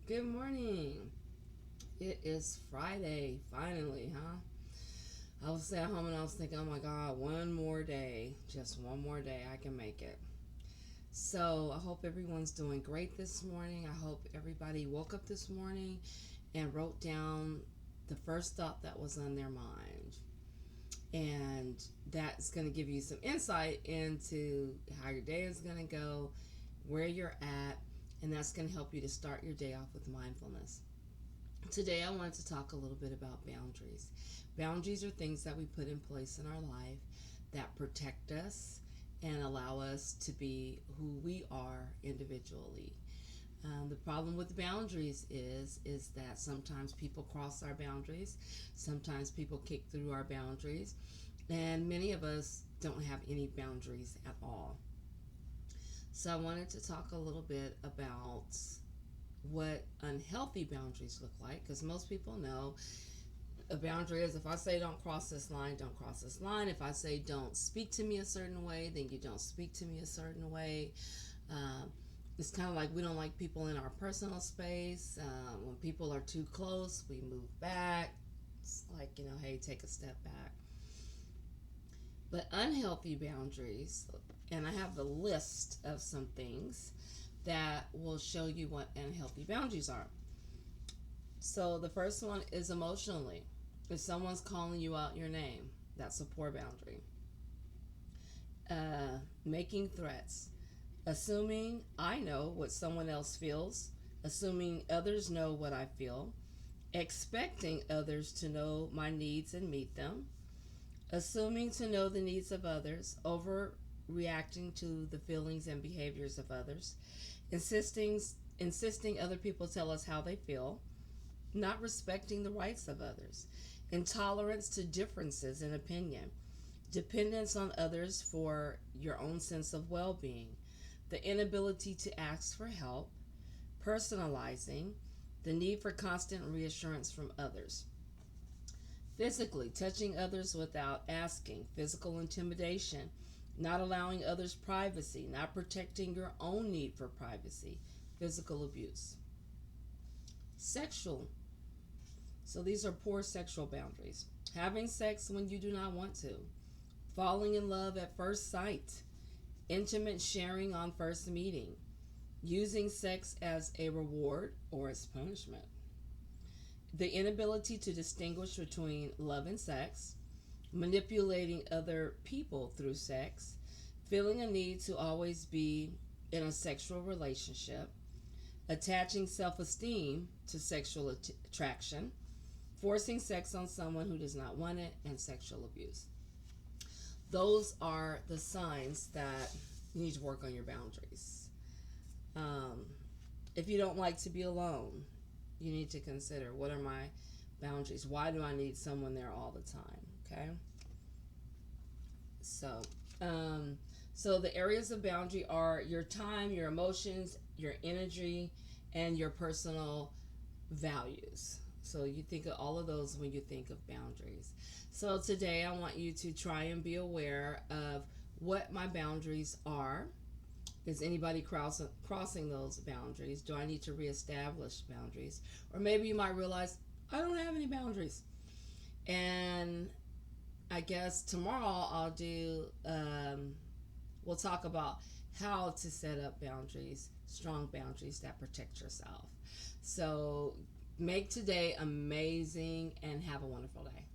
Good morning. It is Friday, finally, huh? I was at home and I was thinking, oh my God, one more day, just one more day, I can make it. So I hope everyone's doing great this morning. I hope everybody woke up this morning and wrote down the first thought that was on their mind. And that's going to give you some insight into how your day is going to go, where you're at, and that's going to help you to start your day off with mindfulness. Today, I wanted to talk a little bit about boundaries. Boundaries are things that we put in place in our life that protect us and allow us to be who we are individually. The problem with boundaries is that sometimes people cross our boundaries, sometimes people kick through our boundaries, and many of us don't have any boundaries at all. So I wanted to talk a little bit about what unhealthy boundaries look like, because most people know a boundary is, if I say don't cross this line, don't cross this line. If I say don't speak to me a certain way, then you don't speak to me a certain way. um, it's kind of like we don't like people in our personal space. When people are too close, we move back. It's like, hey, take a step back. But unhealthy boundaries, and I have the list of some things that will show you what unhealthy boundaries are. So the first one is emotionally. If someone's calling you out your name, that's a poor boundary. Making threats, assuming I know what someone else feels, assuming others know what I feel, expecting others to know my needs and meet them, assuming to know the needs of others, overreacting to the feelings and behaviors of others, insisting insisting other people tell us how they feel, not respecting the rights of others, intolerance to differences in opinion, dependence on others for your own sense of well being, the inability to ask for help, personalizing, the need for constant reassurance from others. Physically, touching others without asking, physical intimidation, not allowing others privacy, not protecting your own need for privacy, physical abuse. Sexual, so these are poor sexual boundaries. Having sex when you do not want to, falling in love at first sight, intimate sharing on first meeting, using sex as a reward or as punishment, the inability to distinguish between love and sex, manipulating other people through sex, feeling a need to always be in a sexual relationship, attaching self esteem to sexual attraction, forcing sex on someone who does not want it, and sexual abuse. Those are the signs that you need to work on your boundaries. Um, if you don't like to be alone, you need to consider, what are my boundaries? Why do I need someone there all the time? Okay. So, um, so the areas of boundary are your time, your emotions, your energy, and your personal values. So you think of all of those when you think of boundaries. So today I want you to try and be aware of what my boundaries are. Is anybody crossing those boundaries? Do I need to reestablish boundaries? Or maybe you might realize I don't have any boundaries. And I guess tomorrow we'll talk about how to set up boundaries, strong boundaries that protect yourself. So make today amazing and have a wonderful day.